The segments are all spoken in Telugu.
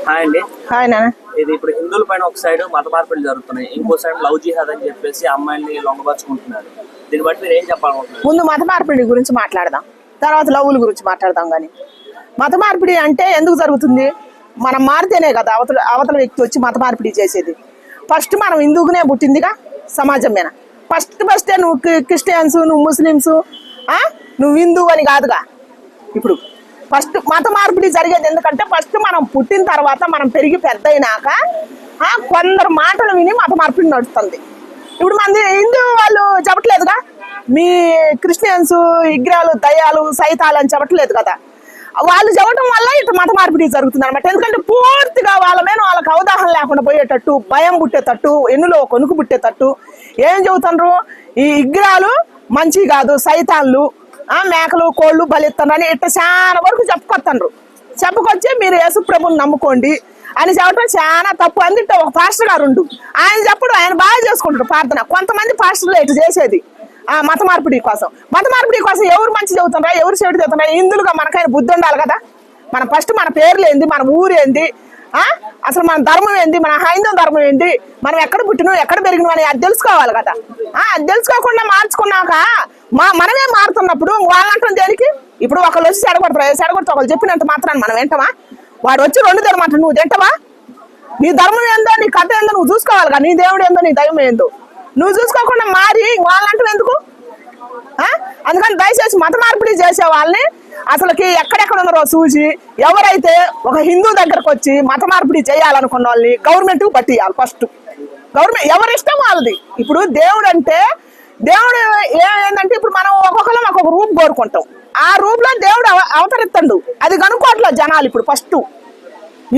హాయ్ అండి. హాయ్ నాన్న. ఇది ఇప్పుడు హిందువుల పైన ఒక సైడ్ మత మార్పిడి జరుగుతున్నాయి, ఇంకో సైడ్ లవ్ జిహాద్ అని చెప్పేసి అమ్మాయిల్ని లొంగపరుచుకుంటున్నారు. దీన్ని బట్టి మీరు ఏం చెప్పాలనుకుంటున్నారు? ముందు మత మార్పిడి గురించి మాట్లాడదాం, తర్వాత లవ్వుల గురించి మాట్లాడదాం. కానీ మత మార్పిడి అంటే ఎందుకు జరుగుతుంది? మనం మారితేనే కదా అవతల వ్యక్తి వచ్చి మత మార్పిడి చేసేది. ఫస్ట్ మనం హిందువుకునే పుట్టిందిగా సమాజం మీద. ఫస్టే నువ్వు క్రిస్టియన్స్, నువ్వు ముస్లిమ్స్, నువ్వు హిందూ అని కాదుగా. ఇప్పుడు ఫస్ట్ మత మార్పిడి జరిగేది ఎందుకంటే ఫస్ట్ మనం పుట్టిన తర్వాత మనం పెరిగి పెద్ద అయినాక కొందరు మాటలు విని మత మార్పిడి నడుస్తుంది. ఇప్పుడు మంది హిందూ వాళ్ళు చెప్పట్లేదుగా, మీ క్రిస్టియన్స్ విగ్రహాలు దయ్యాలు సైతాలు అని చెప్పట్లేదు కదా. వాళ్ళు చెప్పడం వల్ల ఇటు మత మార్పిడి జరుగుతుంది అనమాట. ఎందుకంటే పూర్తిగా వాళ్ళ మీద వాళ్ళకి అవగాహన లేకుండా పోయేటట్టు, భయం పుట్టేటట్టు, ఎన్నులో కొనుక్కు పుట్టేటట్టు ఏం చెబుతున్నారు, ఈ విగ్రహాలు మంచి కాదు, సైతాన్లు, మేకలు కోళ్ళు బలిస్తారని ఇట్లా చాలా వరకు చెప్పుకొచ్చి మీరు యేసుప్రభుని నమ్ముకోండి అని చెప్పడం చాలా తప్పు. అందుకే ఒక పాస్టర్ గారు ఉండు, ఆయన చెప్పడు, ఆయన బాగా చేసుకుంటాడు ప్రార్థన. కొంతమంది పాస్టర్లు ఇటు చేసేది మత మార్పిడి కోసం. ఎవరు మంచి చదువుతున్నారా, ఎవరు చెడు చదువుతున్నారా? హిందువులుగా మనకైనా బుద్ధి ఉండాలి కదా. మన ఫస్ట్ మన పేర్లు ఏంది, మన ఊరు ఏంది, అసలు మన ధర్మం ఏంది, మన హైందవ ధర్మం ఏంది, మనం ఎక్కడ పుట్టినాం ఎక్కడ పెరిగినాం అని అది తెలుసుకోవాలి కదా. అది తెలుసుకోకుండా మార్చుకున్నాక మనమే మారుతున్నప్పుడు వాళ్ళంటాం దేనికి? ఇప్పుడు ఒకళ్ళు వచ్చి చెడగొడతారు ఒకళ్ళు చెప్పినంత మాత్రాన్ని మనం వింటామా? వాడు వచ్చి రెండు ధర్మంట నువ్వు తింటావా? నీ ధర్మం ఏందో, నీ కథ ఏందో నువ్వు చూసుకోవాలి కదా. నీ దేవుడు ఏందో, నీ దైవం ఏందో నువ్వు చూసుకోకుండా మారి వాళ్ళంటావు ఎందుకు? అందుకని దయచేసి మత మార్పిడి చేసే వాళ్ళని అసలుకి ఎక్కడెక్కడ ఉన్నారో చూసి, ఎవరైతే ఒక హిందూ దగ్గరకు వచ్చి మత మార్పిడి చేయాలనుకున్న వాళ్ళని గవర్నమెంట్ పట్టియాలి. ఫస్ట్ గవర్నమెంట్ ఎవరి ఇష్టం వాళ్ళది. ఇప్పుడు దేవుడు అంటే దేవుడు ఏంటంటే ఇప్పుడు మనం ఒక్కొక్కరు ఒక్కొక్క రూపు కోరుకుంటాం. ఆ రూపులో దేవుడు అవతరిస్తాడు. అది కనుక్కోవట్లేదు జనాలు.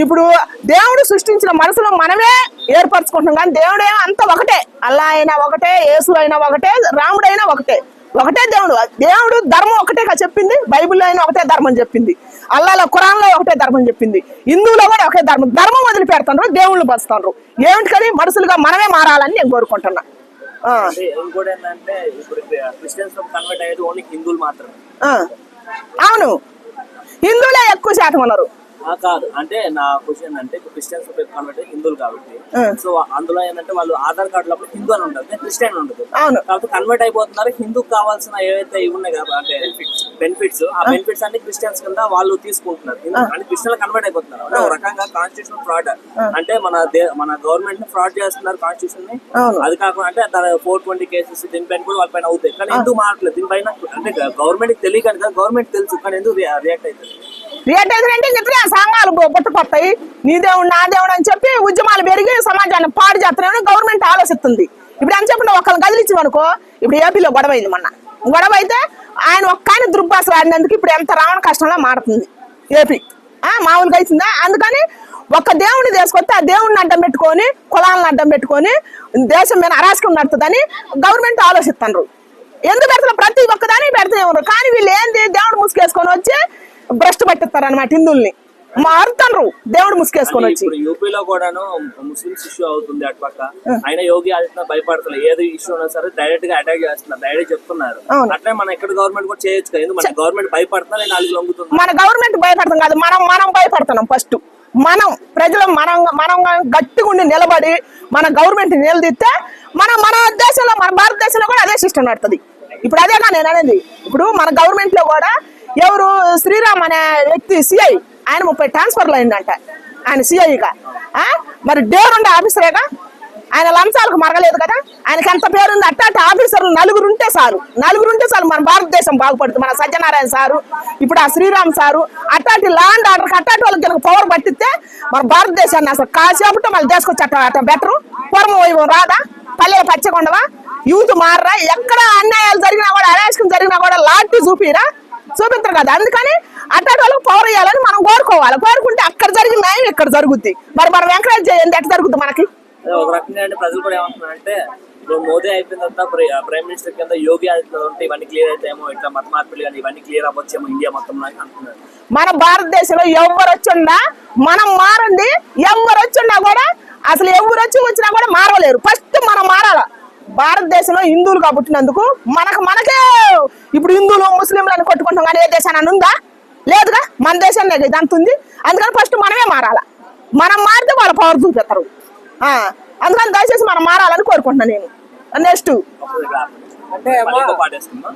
ఇప్పుడు దేవుడు సృష్టించిన మనసులో మనమే ఏర్పరచుకుంటున్నాం. కానీ దేవుడే అంతా ఒకటే. అల్లా అయినా ఒకటే, యేసు అయినా ఒకటే, రాముడైనా ఒకటే దేవుడు ధర్మం ఒకటేగా చెప్పింది. బైబిల్లో అయినా ఒకటే ధర్మం చెప్పింది, అల్లాలో ఖురాన్లో ఒకటే ధర్మం చెప్పింది, హిందువులో కూడా ఒకే ధర్మం వదిలిపెడతారు, దేవుళ్ళు పరుస్తారు. ఏమిటికని మనుషులుగా మనమే మారాలని నేను కోరుకుంటున్నా. ఇంకోటి ఏంటంటే ఇప్పుడు క్రిస్టియన్స్ కన్వర్ట్ అయ్యేది ఓన్లీ హిందువులు మాత్రమే. అవును, హిందువులే ఎక్కువ శాతం ఉన్నారు. కాదు అంటే నా క్వశ్చన్ అంటే క్రిస్టియన్స్ కన్వర్ట్ హిందువులు కాబట్టి, సో అందులో ఏంటంటే వాళ్ళు ఆధార్ కార్డు లో హిందూ అని ఉంటుంది, క్రిస్టియన్ ఉండదు. కాబట్టి కన్వర్ట్ అయిపోతున్నారు. హిందూకి కావాల్సిన ఏవైతే ఇవి ఉన్నాయి కదా అంటే బెనిఫిట్స్, ఆ బెనిఫిట్స్ అన్ని క్రిస్టియన్స్ కింద వాళ్ళు తీసుకుంటున్నారు. అంటే క్రిస్టియన్ కన్వర్ట్ అయిపోతున్నారు. అంటే ఒక రకంగా కాన్స్టిట్యూషన్ ఫ్రాడ్. అంటే మన గవర్నమెంట్ ని ఫ్రాడ్ చేస్తున్నారు కాన్స్టిట్యూషన్ ని. అది కాకుండా అంటే 420 కేసెస్ దీనిపైన కూడా వాళ్ళ పైన అవుతాయి. కానీ ఎందుకు మారట్లేదు దీనిపైన? అంటే గవర్నమెంట్ తెలియక గవర్నమెంట్ తెలుసు, కానీ ఎందుకు రియాక్ట్ అవుతుంది? రియాక్ట్ అవుతుందంటే సంఘాలు పుట్టుకొస్తాయి. నీ దేవుడు నా దేవుడు అని చెప్పి ఉద్యమాలు పెరిగి సమాజాన్ని పాడు చేస్తున్నాయని గవర్నమెంట్ ఆలోచిస్తుంది. ఇప్పుడు అని చెప్పిన ఒకళ్ళని కదిలించాం అనుకో. ఇప్పుడు ఏపీలో గొడవ అయింది, మొన్న గొడవ అయితే ఆయన ఒక్కని దుర్భాష ఆడినందుకు ఇప్పుడు ఎంత రావణ కష్టంలో మారుతుంది ఏపీ. మామూలుగా అవుతుందా? అందుకని ఒక్క దేవుడిని తీసుకొస్తే ఆ దేవుడిని అడ్డం పెట్టుకొని, కులాలను అడ్డం పెట్టుకొని దేశం మీద అరాచకం నడుతుందని గవర్నమెంట్ ఆలోచిస్తున్నారు. ఎందుకు పెడతారు? ప్రతి ఒక్కదాన్ని పెడతానే ఉన్నారు. కానీ వీళ్ళు ఏంది, దేవుడు ముసుకేసుకొని వచ్చి భ్రష్టు పట్టిస్తారు అనమాట. హిందువుల్ని మారుతారు దేవుడు ముసుకేసుకొని వచ్చి. యూపీలో కూడాను ముస్లిమ్స్ ఇష్యూ అవుతుంది అటుపక్క. ఆయన యోగి ఆదిత్యనాథ్ భయపడతలేదు. ఏది ఇష్యూ ఉన్నా సరే డైరెక్ట్ గా అటాక్ చేస్తున్నారు, డైరెక్ట్ చెప్తున్నారు. అట్లే మన ఇక్కడ గవర్నమెంట్ కూడా చేయొచ్చు కదా. మన గవర్నమెంట్ భయపడుతున్నా నాలుగు లొంగుతుంది. మన గవర్నమెంట్ భయపడతాం కాదు, మనం భయపడుతున్నాం. ఫస్ట్ మనం ప్రజలు మనం గట్టిగా ఉండి నిలబడి మన గవర్నమెంట్ నిలదీస్తే మన దేశంలో, మన భారతదేశంలో కూడా అదే సిస్టమ్ నడుతుంది. ఇప్పుడు అదేగా నేను అనేది. ఇప్పుడు మన గవర్నమెంట్ లో కూడా ఎవరు శ్రీరామ్ అనే వ్యక్తి సిఐ, ఆయన 30 ట్రాన్స్ఫర్లు అయిందంట ఆయన సిఐగా. మరి డేరుండే ఆఫీసరేగా, ఆయన లంచాలకు మరగలేదు కదా. ఆయనకి ఎంత పేరుంది. అట్టాటి ఆఫీసర్లు నలుగురు ఉంటే చాలు మన భారతదేశం బాగుపడుతుంది. మన సత్యనారాయణ సారు, ఇప్పుడు ఆ శ్రీరామ్ సారు, అట్టాటి ల్యాండ్ ఆర్డర్కి అట్టాటి వాళ్ళకి కనుక పవర్ పట్టిస్తే మన భారతదేశాన్ని అసలు కాసేపట్లో మళ్ళీ తీసుకొచ్చి అట్ట బెటరు. పూర్వ వైభవం రాదా? పల్లె పచ్చకొండవా? యూత్ మారరా? ఎక్కడ అన్యాయాలు జరిగినా కూడా, అరాచకం జరిగినా కూడా లాఠీ చూపిస్తారు కదా. అందుకని అట్టాటి వాళ్ళకి పవర్ ఇవ్వాలని మనం కోరుకోవాలి. కోరుకుంటే అక్కడ జరిగిన న్యాయం ఇక్కడ జరుగుద్ది. మరి మనం ఎంకరేజ్ చేయండి, ఎట్లా జరుగుద్ది మనకి? ఒక రకంగా అంటే ప్రజలు కూడా ఏమంటున్నారంటే ఇప్పుడు మోదీ అయిపోయిన తర్వాత ప్రైమ్ మినిస్టర్ కింద యోగి ఆదిత్యనాథ్ ఉంటే ఇవన్నీ క్లియర్ అవుతాయేమో, ఇట్లా మత మార్పిడి కానీ ఇవన్నీ క్లియర్ అవ్వచ్చేమో ఇండియా మొత్తం అంటున్నారు. మన భారతదేశంలో ఎవరు వచ్చిందా మనం మారండి. ఎవరు వచ్చినా కూడా అసలు ఎవరు వచ్చినా కూడా మారలేరు. ఫస్ట్ మనం మారాల. భారతదేశంలో హిందువులుగా పుట్టినందుకు మనకే ఇప్పుడు హిందువులు ముస్లింలు అని కొట్టుకుంటాం. కానీ ఏ దేశాన్ని ఉందా? లేదుగా. మన దేశాన్ని ఇదంతా ఉంది. అందుకని ఫస్ట్ మనమే మారాల. మనం మారితే వాళ్ళ పవర్ చూపిస్తారు. అందుకని దయచేసి మనం మారాలని కోరుకుంటున్నాను నేను. నెక్స్ట్ అంటే ఇంకో పాట వేసుకుందాం.